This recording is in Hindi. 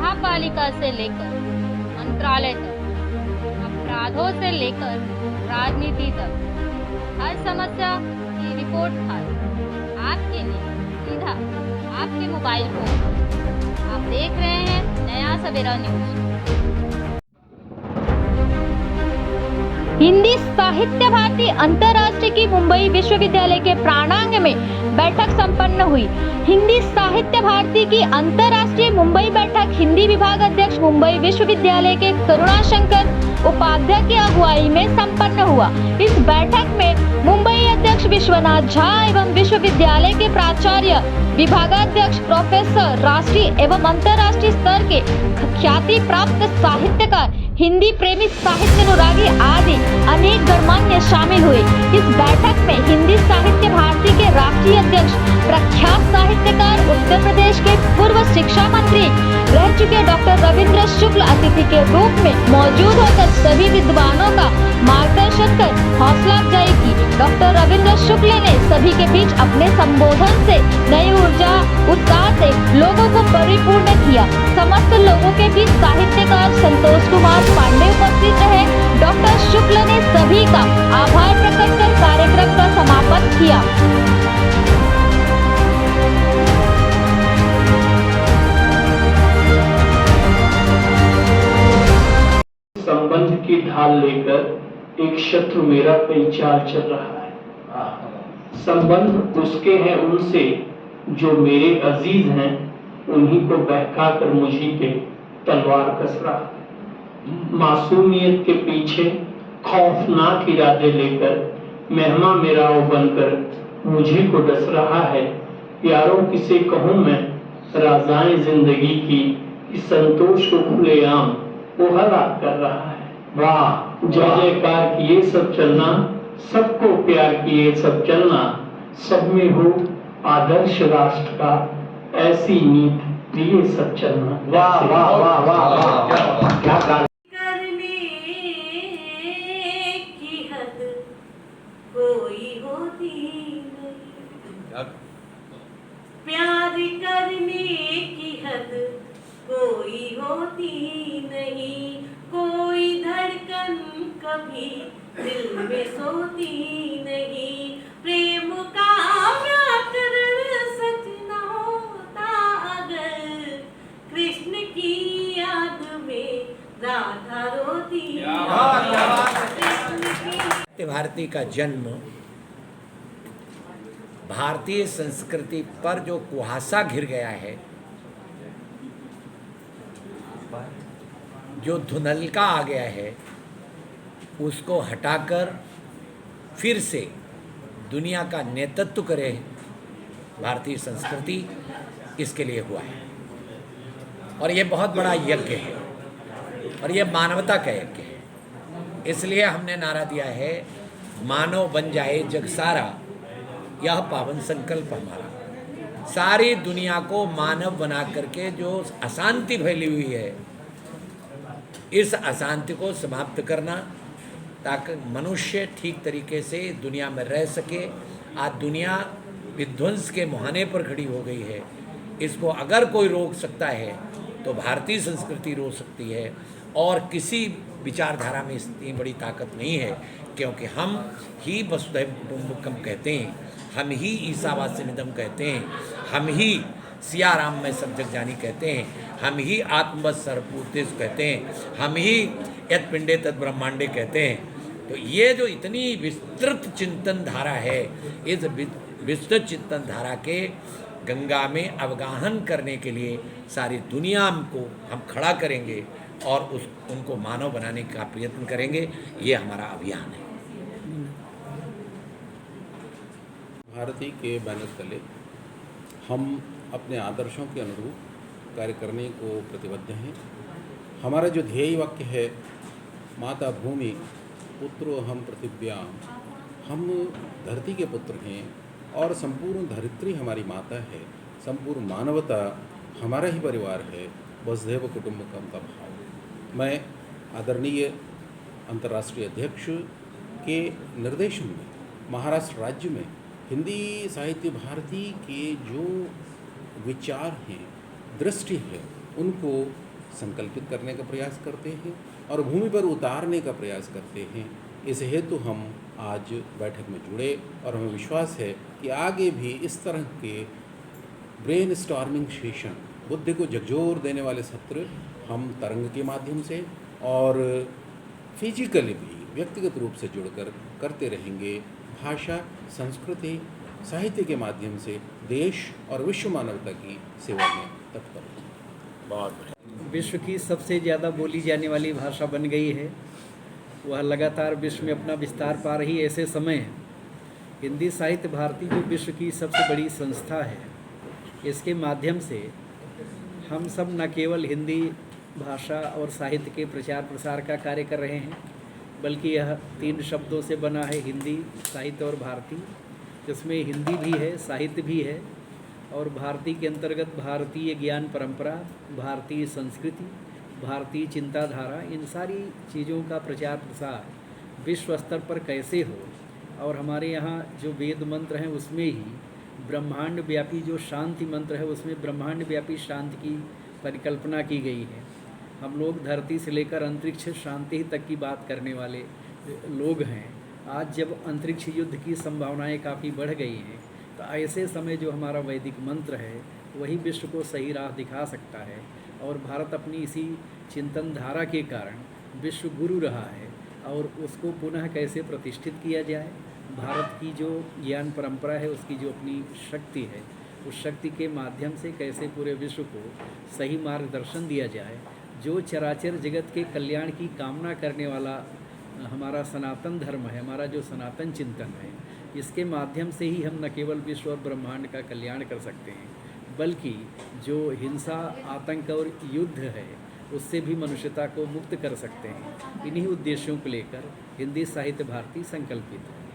महापालिका से लेकर मंत्रालय तक, अपराधों से लेकर राजनीति तक, हर समस्या की रिपोर्ट कार्ड आपके लिए सीधा आपके मोबाइल फोन। आप देख रहे हैं नया सवेरा न्यूज। हिंदी साहित्य भारती अंतर्राष्ट्रीय की मुंबई विश्वविद्यालय के प्रांगण में बैठक संपन्न हुई। हिंदी साहित्य भारती की अंतर्राष्ट्रीय मुंबई बैठक हिंदी विभाग अध्यक्ष मुंबई विश्वविद्यालय के करुणाशंकर उपाध्याय की अगुवाई में संपन्न हुआ। इस बैठक में मुंबई अध्यक्ष विश्वनाथ झा एवं विश्वविद्यालय के प्राचार्य, विभागाध्यक्ष, प्रोफेसर, राष्ट्रीय एवं अंतर्राष्ट्रीय स्तर के ख्याति प्राप्त साहित्यकार, हिंदी प्रेमी, साहित्य अनुरागी आदि अनेक गणमान्य शामिल हुए। इस बैठक में हिंदी साहित्य भारती के राष्ट्रीय अध्यक्ष, प्रख्यात साहित्यकार, उत्तर प्रदेश के पूर्व शिक्षा मंत्री रह चुके डॉक्टर रविंद्र शुक्ल अतिथि के रूप में मौजूद होकर सभी विद्वानों का मार्गदर्शन कर हौसला अफजाई की। डॉक्टर रविंद्र शुक्ल ने सभी के बीच अपने संबोधन से नई ऊर्जा, उत्साह से लोगों को परिपूर्ण किया। समस्त लोगों के बीच साहित्यकार संतोष कुमार पांडे उपस्थित रहे। डॉक्टर शुक्ल ने सभी का आभार प्रकट कर कार्यक्रम का समापन किया। संबंध की ढाल लेकर एक शत्रु मेरा कई चाल चल रहा है। संबंध उसके हैं उनसे जो मेरे अजीज हैं, उन्हीं को बहका कर मुझी पे तलवार कस रहा है। मासूमियत के पीछे खौफनाक इरादे लेकर मेहमा मेरा वो बनकर मुझे को डस रहा है। यारों किसे कहूँ मैं राज़ाए जिंदगी की, इस संतोष को खुलेआम वो हलाक कर रहा है। वाह, जय जयकार किए सब चलना, सबको प्यार किए सब चलना, सब में हो आदर्श राष्ट्र का, ऐसी नीति दिए सब चलना। वाह वाह वाह वाह वाह, क्या करने की हद कोई होती नहीं, प्यार करने की हद कोई होती नहीं, कोई धड़कन कभी दिल में सोती नहीं, प्रेम का व्याकरण सच न होता अगर कृष्ण की याद में राधा रोती। भारती का जन्म भारतीय संस्कृति पर जो कुहासा घिर गया है, जो धुंधलका आ गया है, उसको हटाकर फिर से दुनिया का नेतृत्व करे भारतीय संस्कृति, इसके लिए हुआ है। और ये बहुत बड़ा यज्ञ है और ये मानवता का यज्ञ है। इसलिए हमने नारा दिया है, मानव बन जाए जग सारा, यह पावन संकल्प हमारा। सारी दुनिया को मानव बना करके जो अशांति फैली हुई है, इस अशांति को समाप्त करना, ताकि मनुष्य ठीक तरीके से दुनिया में रह सके। आज दुनिया विध्वंस के मुहाने पर खड़ी हो गई है। इसको अगर कोई रोक सकता है तो भारतीय संस्कृति रोक सकती है, और किसी विचारधारा में इतनी बड़ी ताकत नहीं है, क्योंकि हम ही वसुधैव कुटुंबकम कहते हैं, हम ही ईसावास्यमिदं कहते हैं, हम ही सिया राम में सब जग जानी कहते हैं, हम ही आत्मवत् सर्वभूतेषु कहते हैं, हम ही यत् पिंडे तत् ब्रह्मांडे कहते हैं। तो ये जो इतनी विस्तृत चिंतन धारा है, इस विस्तृत चिंतन धारा के गंगा में अवगाहन करने के लिए सारी दुनिया को हम खड़ा करेंगे और उनको मानव बनाने का प्रयत्न करेंगे। ये हमारा अभियान है। भारती के बैनर तले हम अपने आदर्शों के अनुरूप कार्य करने को प्रतिबद्ध हैं। हमारा जो ध्येय वाक्य है, माता भूमि पुत्रो हम पृथिव्याम, हम धरती के पुत्र हैं और संपूर्ण धरित्री हमारी माता है, संपूर्ण मानवता हमारा ही परिवार है, वसुधैव कुटुंबकम का भाव। मैं आदरणीय अंतर्राष्ट्रीय अध्यक्ष के निर्देशन में महाराष्ट्र राज्य में हिंदी साहित्य भारती के जो विचार हैं, दृष्टि है, उनको संकल्पित करने का प्रयास करते हैं और भूमि पर उतारने का प्रयास करते हैं। इस हेतु हम आज बैठक में जुड़े और हमें विश्वास है कि आगे भी इस तरह के ब्रेन स्टॉर्मिंग सेशन, बुद्धि को झकझोर देने वाले सत्र हम तरंग के माध्यम से और फिजिकली भी व्यक्तिगत रूप से जुड़कर करते रहेंगे। भाषा, संस्कृति, साहित्य के माध्यम से देश और विश्व मानवता की सेवा में तत्पर हैं। बहुत बढ़िया। विश्व की सबसे ज़्यादा बोली जाने वाली भाषा बन गई है, वह लगातार विश्व में अपना विस्तार पा रही ऐसे समय है। हिंदी साहित्य भारती जो विश्व की सबसे बड़ी संस्था है, इसके माध्यम से हम सब न केवल हिंदी भाषा और साहित्य के प्रचार प्रसार का कार्य कर रहे हैं, बल्कि यह 3 शब्दों से बना है, हिंदी, साहित्य और भारती, जिसमें हिंदी भी है, साहित्य भी है और भारती के अंतर्गत भारतीय ज्ञान परंपरा, भारतीय संस्कृति, भारतीय चिंताधारा, इन सारी चीज़ों का प्रचार प्रसार विश्व स्तर पर कैसे हो। और हमारे यहाँ जो वेद मंत्र हैं उसमें ही ब्रह्मांड व्यापी जो शांति मंत्र है, उसमें ब्रह्मांड व्यापी शांति की परिकल्पना की गई है। हम लोग धरती से लेकर अंतरिक्ष शांति तक की बात करने वाले लोग हैं। आज जब अंतरिक्ष युद्ध की संभावनाएं काफ़ी बढ़ गई हैं, तो ऐसे समय जो हमारा वैदिक मंत्र है वही विश्व को सही राह दिखा सकता है। और भारत अपनी इसी चिंतन धारा के कारण विश्व गुरु रहा है और उसको पुनः कैसे प्रतिष्ठित किया जाए, भारत की जो ज्ञान परंपरा है उसकी जो अपनी शक्ति है, उस शक्ति के माध्यम से कैसे पूरे विश्व को सही मार्गदर्शन दिया जाए। जो चराचर जगत के कल्याण की कामना करने वाला हमारा सनातन धर्म है, हमारा जो सनातन चिंतन है, इसके माध्यम से ही हम न केवल विश्व और ब्रह्मांड का कल्याण कर सकते हैं, बल्कि जो हिंसा, आतंक और युद्ध है उससे भी मनुष्यता को मुक्त कर सकते हैं। इन्हीं उद्देश्यों को लेकर हिंदी साहित्य भारती संकल्पित है।